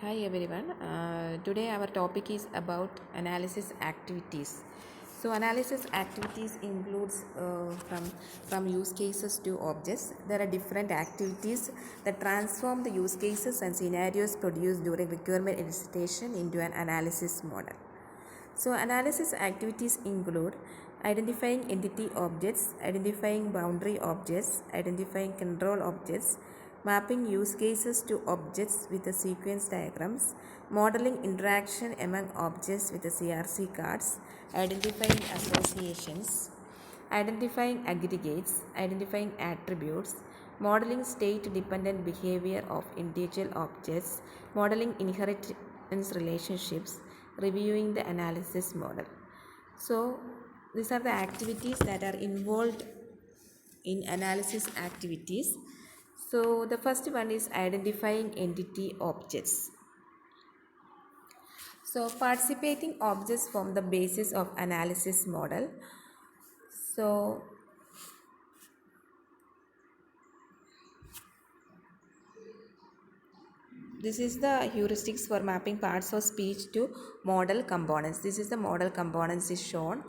Hi everyone. Today our topic is about analysis activities. So analysis activities includes from use cases to objects. There are different activities that transform the use cases and scenarios produced during requirement elicitation into an analysis model. So analysis activities include identifying entity objects, identifying boundary objects, identifying control objects, mapping use cases to objects with the sequence diagrams, modeling interaction among objects with the CRC cards, identifying associations, identifying aggregates, identifying attributes, modeling state-dependent behavior of individual objects, modeling inheritance relationships, reviewing the analysis model. So these are the activities that are involved in analysis activities. So the first one is identifying entity objects. So participating objects form the basis of analysis model. So this is the heuristics for mapping parts of speech to model components. This is the model components is shown.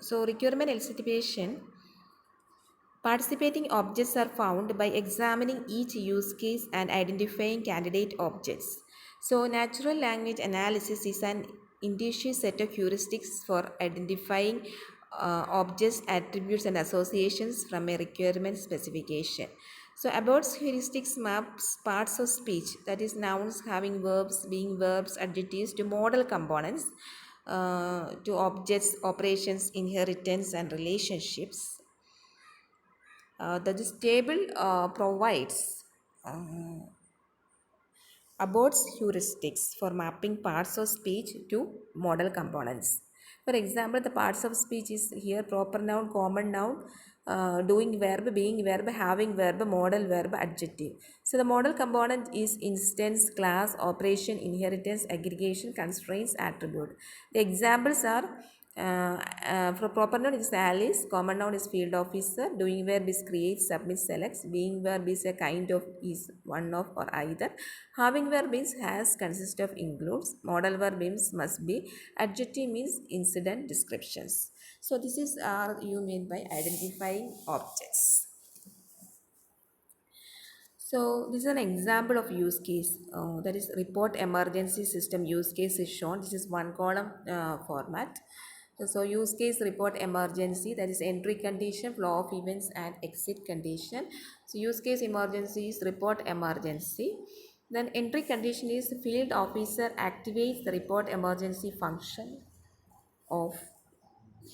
So requirement elicitation. Participating objects are found by examining each use case and identifying candidate objects. So natural language analysis is an intuitive set of heuristics for identifying objects, attributes and associations from a requirement specification. So Abbott's heuristics maps parts of speech, that is nouns having verbs, being verbs, adjectives, to model components, to objects, operations, inheritance and relationships. This table provides Abbott's heuristics for mapping parts of speech to model components. For example, the parts of speech is here proper noun, common noun, doing verb, being verb, having verb, modal verb, adjective. So the model component is instance, class, operation, inheritance, aggregation, constraints, attribute. The examples are for proper noun is Alice, common noun is field officer, doing verb is create, submit, selects, being verb is a kind of, is, one of or either, having verb means has, consists of, includes, modal verb means must be, adjective means incident descriptions. So this is you mean by identifying objects. So this is an example of use case, that is report emergency system use case is shown. This is one column format. So use case report emergency, that is entry condition, flow of events and exit condition. So use case emergency is report emergency. Then entry condition is field officer activates the report emergency function of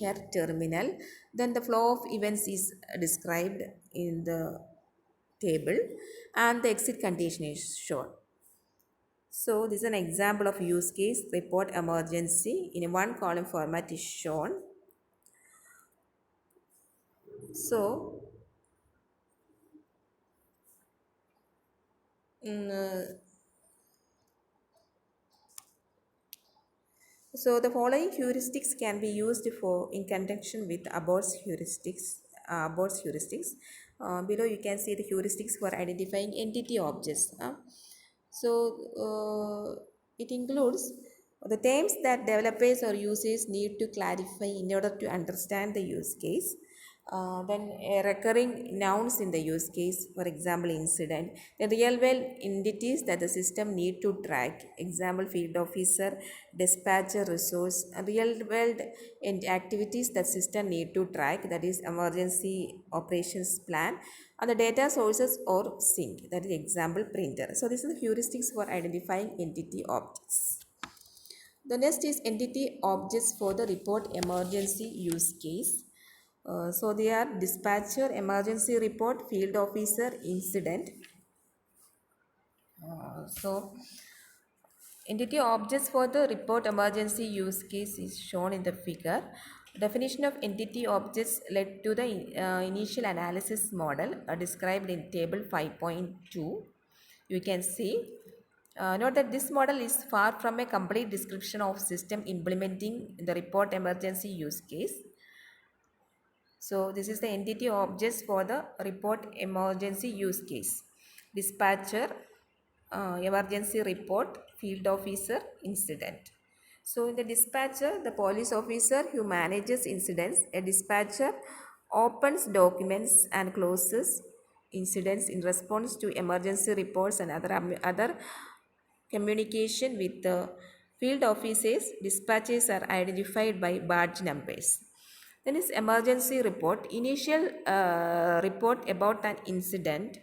her terminal. Then the flow of events is described in the table and the exit condition is shown. So this is an example of use case report emergency in a one column format is shown. So so the following heuristics can be used for in conjunction with Abbott's heuristics. Below you can see the heuristics for identifying entity objects. It includes the terms that developers or users need to clarify in order to understand the use case. Then recurring nouns in the use case, for example, incident. The real world entities that the system need to track, example, field officer, dispatcher, resource. Real world activities that system need to track, that is emergency operations plan, and the data sources or sync, that is example, printer. So this is the heuristics for identifying entity objects. The next is entity objects for the report emergency use case. So they are dispatcher, emergency report, field officer, incident. So entity objects for the report emergency use case is shown in the figure. Definition of entity objects led to the initial analysis model described in table 5.2. You can see. Note that this model is far from a complete description of system implementing the report emergency use case. So this is the entity objects for the report emergency use case. dispatcher, emergency report, field officer, incident. So in the dispatcher, the police officer who manages incidents, a dispatcher opens documents and closes incidents in response to emergency reports and other communication with the field offices. Dispatches are identified by badge numbers. Then is emergency report, initial report about an incident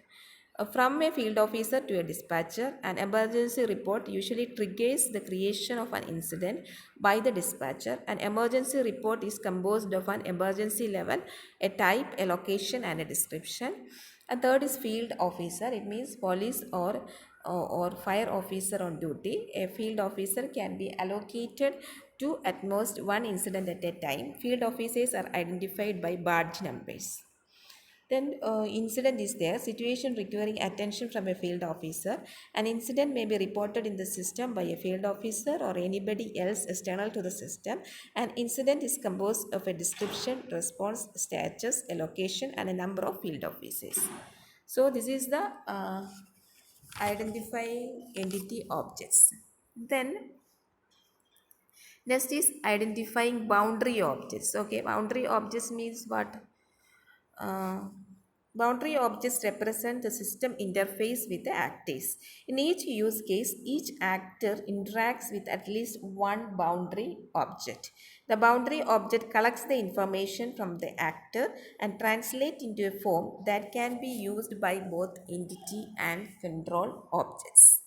from a field officer to a dispatcher. An emergency report usually triggers the creation of an incident by the dispatcher. An emergency report is composed of an emergency level, a type, a location, and a description. A third is field officer. It means police or fire officer on duty. A field officer can be allocated to at most one incident at a time. Field officers are identified by badge numbers. Then incident is there, situation requiring attention from a field officer. An incident may be reported in the system by a field officer or anybody else external to the system. An incident is composed of a description, response, status, a location, and a number of field officers. So this is the identifying entity objects. Then next is identifying boundary objects. Okay, boundary objects means what? Uh, Boundary objects represent the system interface with the actors. In each use case, each actor interacts with at least one boundary object. The boundary object collects the information from the actor and translates into a form that can be used by both entity and control objects.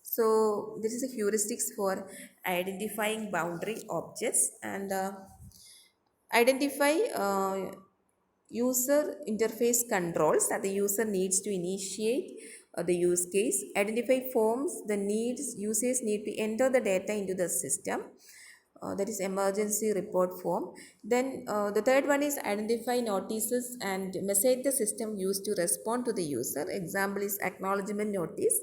So this is a heuristics for identifying boundary objects. And identify user interface controls that the user needs to initiate the use case. Identify forms the needs users need to enter the data into the system. That is emergency report form. Then the third one is identify notices and message the system used to respond to the user. Example is acknowledgement notice.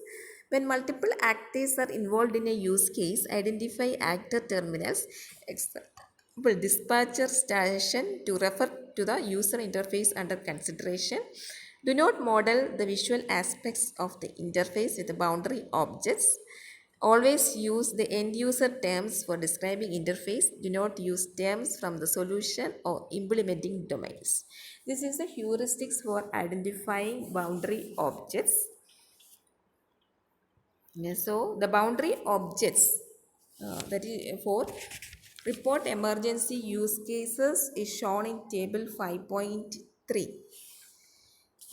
When multiple actors are involved in a use case, identify actor terminals. Dispatcher station to refer to the user interface under consideration. Do not model the visual aspects of the interface with the boundary objects. Always use the end user terms for describing interface. Do not use terms from the solution or implementing domains. This is the heuristics for identifying boundary objects. So the boundary objects that is for report emergency use cases is shown in table 5.3.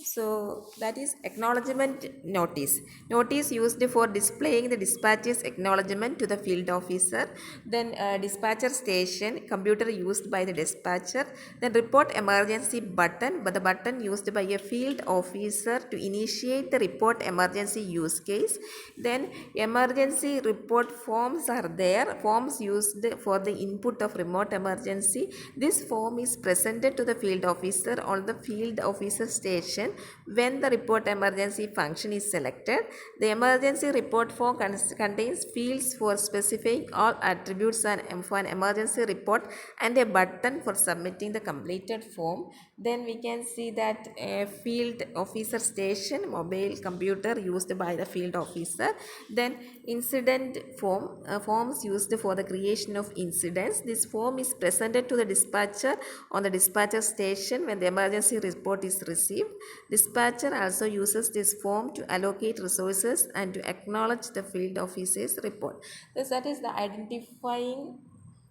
So that is acknowledgement notice. Notice used for displaying the dispatcher's acknowledgement to the field officer. Then dispatcher station, computer used by the dispatcher. Then report emergency button, but the button used by a field officer to initiate the report emergency use case. Then emergency report forms are there. Forms used for the input of remote emergency. This form is presented to the field officer on the field officer station when the report emergency function is selected. The emergency report form contains fields for specifying all attributes for an emergency report and a button for submitting the completed form. Then we can see that a field officer station, mobile computer used by the field officer. Then incident form, forms used for the creation of incidents. This form is presented to the dispatcher on the dispatcher station when the emergency report is received. Dispatcher also uses this form to allocate resources and to acknowledge the field officer's report. So that is the identifying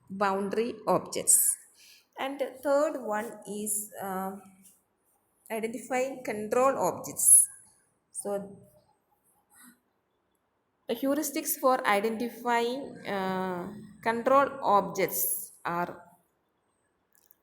boundary objects. And the third one is identifying control objects. So the heuristics for identifying control objects are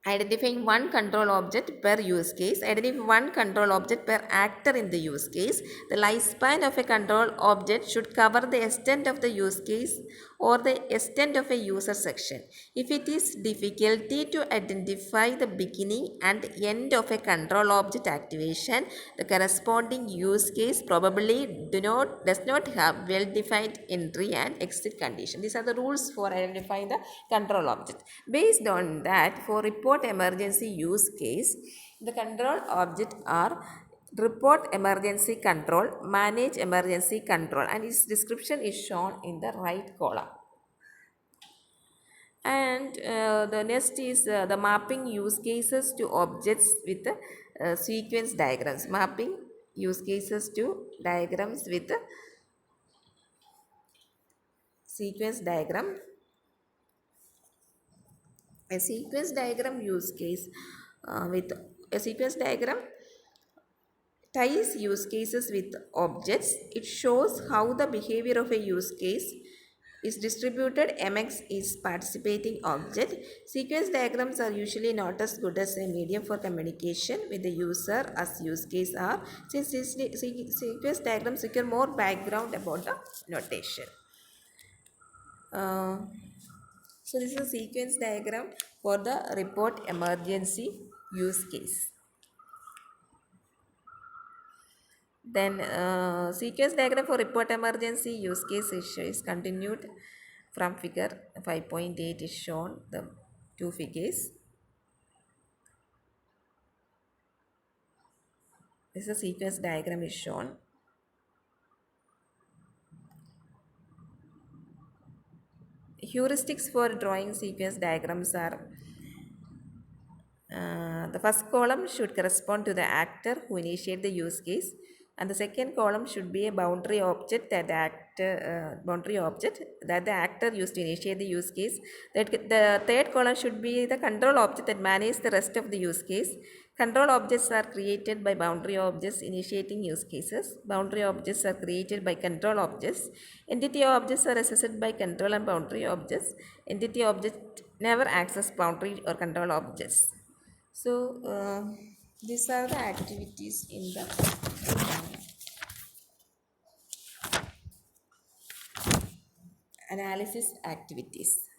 identifying one control object per use case, identifying one control object per actor in the use case. The lifespan of a control object should cover the extent of the use case or the extent of a user section. If it is difficulty to identify the beginning and end of a control object activation, the corresponding use case probably does not have well-defined entry and exit condition. These are the rules for identifying the control object. Based on that, for report emergency use case, the control object are report emergency control, manage emergency control, and its description is shown in the right column. And the next is the mapping use cases to objects with sequence diagrams. Mapping use cases to diagrams with sequence diagram. A sequence diagram use case with a sequence diagram ties use cases with objects. It shows how the behavior of a use case is distributed amongst its participating object. Sequence diagrams are usually not as good as a medium for communication with the user as use case are, since sequence diagrams require more background about the notation. Uh, so this is a sequence diagram for the report emergency use case. Then sequence diagram for report emergency use case is continued from figure 5.8 is shown the two figures. This is a sequence diagram is shown. Heuristics for drawing sequence diagrams are the first column should correspond to the actor who initiated the use case, and the second column should be a boundary object that the actor used to initiate the use case. The third column should be the control object that manages the rest of the use case. Control objects are created by boundary objects initiating use cases. Boundary objects are created by control objects. Entity objects are accessed by control and boundary objects. Entity object never access boundary or control objects. So these are the activities in the analysis activities.